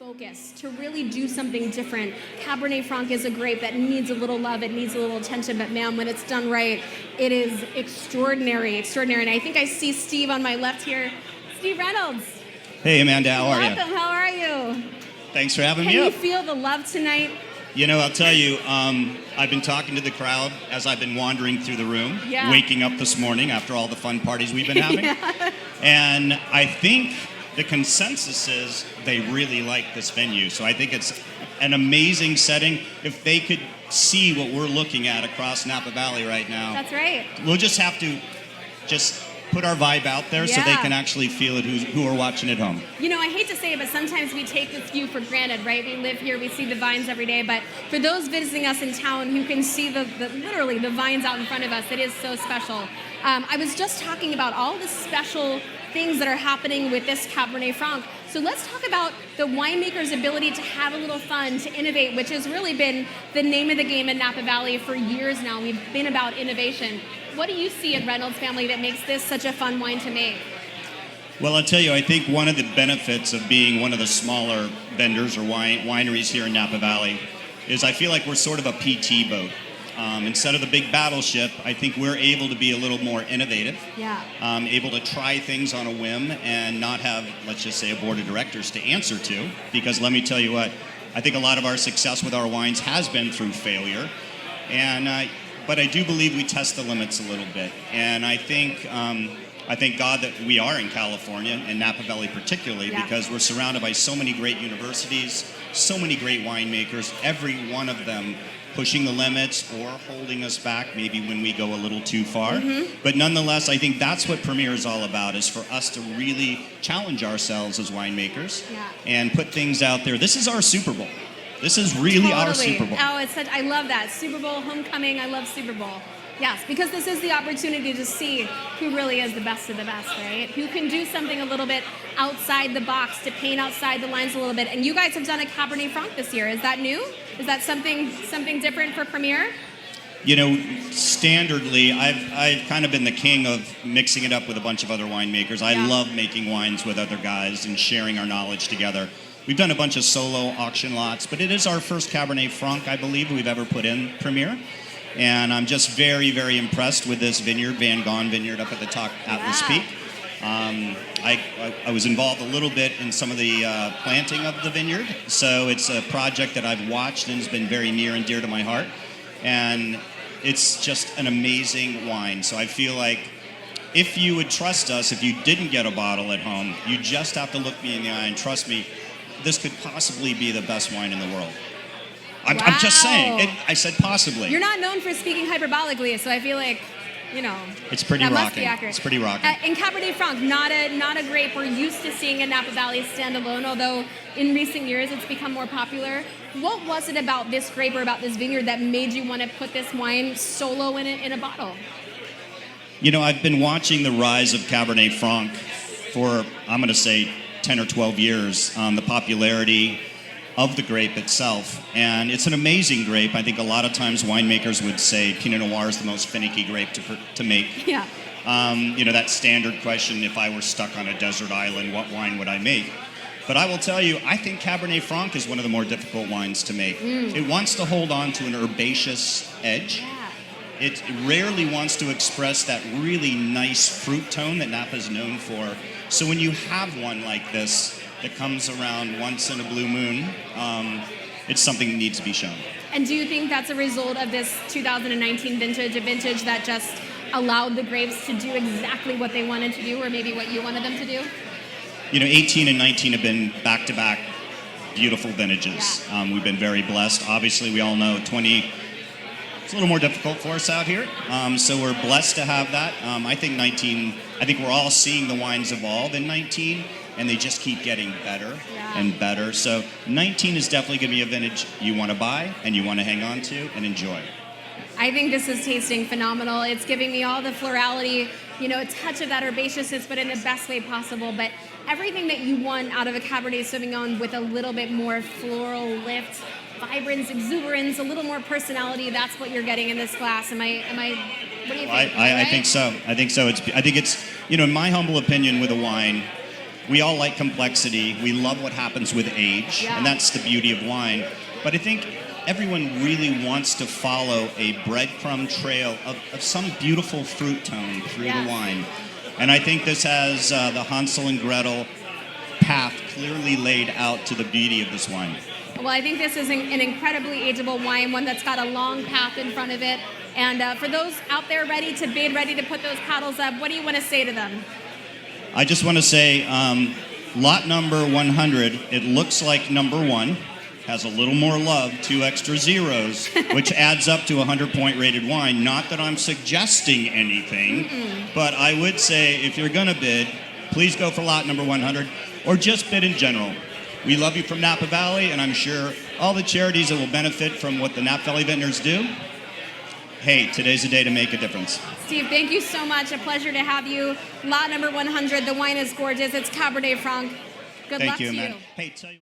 focus, to really do something different. Cabernet Franc is a grape that needs a little love, it needs a little attention, but man, when it's done right, it is extraordinary, extraordinary. And I think I see Steve on my left here. Steve Reynolds. Hey, Amanda, how are you? Welcome, how are you? Thanks for having me Can up. you feel the love tonight? You know, I'll tell you, I've been talking to the crowd as I've been wandering through the room, Yeah. waking up this morning after all the fun parties we've been having. Yeah. And I think the consensus is they really like this venue. So I think it's an amazing setting. If they could see what we're looking at across Napa Valley right now, That's right. we'll just have to just put our vibe out there so they Yeah. can actually feel it who are watching at home. You know, I hate to say it, but sometimes we take this view for granted, right? We live here, we see the vines every day, but for those visiting us in town who can see literally the vines out in front of us, it is so special. I was just talking about all the special things that are happening with this Cabernet Franc. So let's talk about the winemaker's ability to have a little fun, to innovate, which has really been the name of the game in Napa Valley for years now. We've been about innovation. What do you see in Reynolds family that makes this such a fun wine to make? Well, I'll tell you, I think one of the benefits of being one of the smaller vendors or wineries here in Napa Valley is I feel like we're sort of a PT boat. Instead of the big battleship, I think we're able to be a little more innovative, Yeah. able to try things on a whim and not have, let's just say, a board of directors to answer to. Because let me tell you what, I think a lot of our success with our wines has been through failure. But I do believe we test the limits a little bit. And I thank God that we are in California, and Napa Valley particularly, Yeah. because we're surrounded by so many great universities, so many great winemakers, every one of them pushing the limits or holding us back maybe when we go a little too far. Mm-hmm. But nonetheless, I think that's what Premiere is all about, is for us to really challenge ourselves as winemakers Yeah. and put things out there. This is our Super Bowl. This is really our Totally. Super Bowl. Oh, I love that. Super Bowl, homecoming, I love Super Bowl. Yes, because this is the opportunity to see who really is the best of the best, right? Who can do something a little bit outside the box, to paint outside the lines a little bit. And you guys have done a Cabernet Franc this year. Is that new? Is that something different for Premiere? You know, standardly, I've kind of been the king of mixing it up with a bunch of other winemakers. I Yeah. love making wines with other guys and sharing our knowledge together. We've done a bunch of solo auction lots, but it is our first Cabernet Franc, I believe, we've ever put in Premiere. And I'm just very, very impressed with this vineyard, Van Gogh Vineyard up at the top Atlas Yeah. Peak. I was involved a little bit in some of the planting of the vineyard, so it's a project that I've watched and has been very near and dear to my heart. And it's just an amazing wine. So I feel like if you would trust us, if you didn't get a bottle at home, you just have to look me in the eye and trust me, this could possibly be the best wine in the world. I'm just saying. I said possibly. You're not known for speaking hyperbolically, so I feel like, you know, It's pretty that must rocking. be accurate. It's pretty rocking. And Cabernet Franc, not a grape we're used to seeing in Napa Valley stand alone, although in recent years it's become more popular. What was it about this grape or about this vineyard that made you want to put this wine solo in a bottle? You know, I've been watching the rise of Cabernet Franc for, I'm going to say, 10 or 12 years, the popularity of the grape itself. And it's an amazing grape. I think a lot of times winemakers would say Pinot Noir is the most finicky grape to make. Yeah. You know, that standard question, if I were stuck on a desert island, what wine would I make? But I will tell you, I think Cabernet Franc is one of the more difficult wines to make. It wants to hold on to an herbaceous edge. Yeah. It rarely wants to express that really nice fruit tone that Napa is known for. So when you have one like this that comes around once in a blue moon, it's something that needs to be shown. And do you think that's a result of this 2019 vintage, a vintage that just allowed the grapes to do exactly what they wanted to do, or maybe what you wanted them to do? You know, 18 and 19 have been back-to-back beautiful vintages. Yeah. We've been very blessed. Obviously, we all know 20, it's a little more difficult for us out here. So we're blessed to have that. I think 19, I think we're all seeing the wines evolve in 19, and they just keep getting better and better. So 19 is definitely going to be a vintage you want to buy and you want to hang on to and enjoy. I think this is tasting phenomenal. It's giving me all the florality, you know, a touch of that herbaceousness, but in the best way possible. But everything that you want out of a Cabernet Sauvignon with a little bit more floral lift, vibrance, exuberance, a little more personality, that's what you're getting in this glass. What do you think? I think so. I think so. I think it's, you know, in my humble opinion with a wine, we all like complexity. We love what happens with age, Yeah. and that's the beauty of wine. But I think everyone really wants to follow a breadcrumb trail of some beautiful fruit tone through Yes. the wine. And I think this has the Hansel and Gretel path clearly laid out to the beauty of this wine. Well, I think this is an incredibly ageable wine, one that's got a long path in front of it. And for those out there ready to bid, ready to put those paddles up, what do you want to say to them? I just want to say, lot number 100, it looks like number 1, has a little more love, 2 extra zeros, which adds up to a 100-point rated wine. Not that I'm suggesting anything, but I would say if you're going to bid, please go for lot number 100, or just bid in general. We love you from Napa Valley, and I'm sure all the charities that will benefit from what the Napa Valley Vintners do, hey, today's the day to make a difference. Steve, thank you so much. A pleasure to have you. Lot number 100, the wine is gorgeous. It's Cabernet Franc. Good luck Thank you, to Amanda. you. Hey, tell you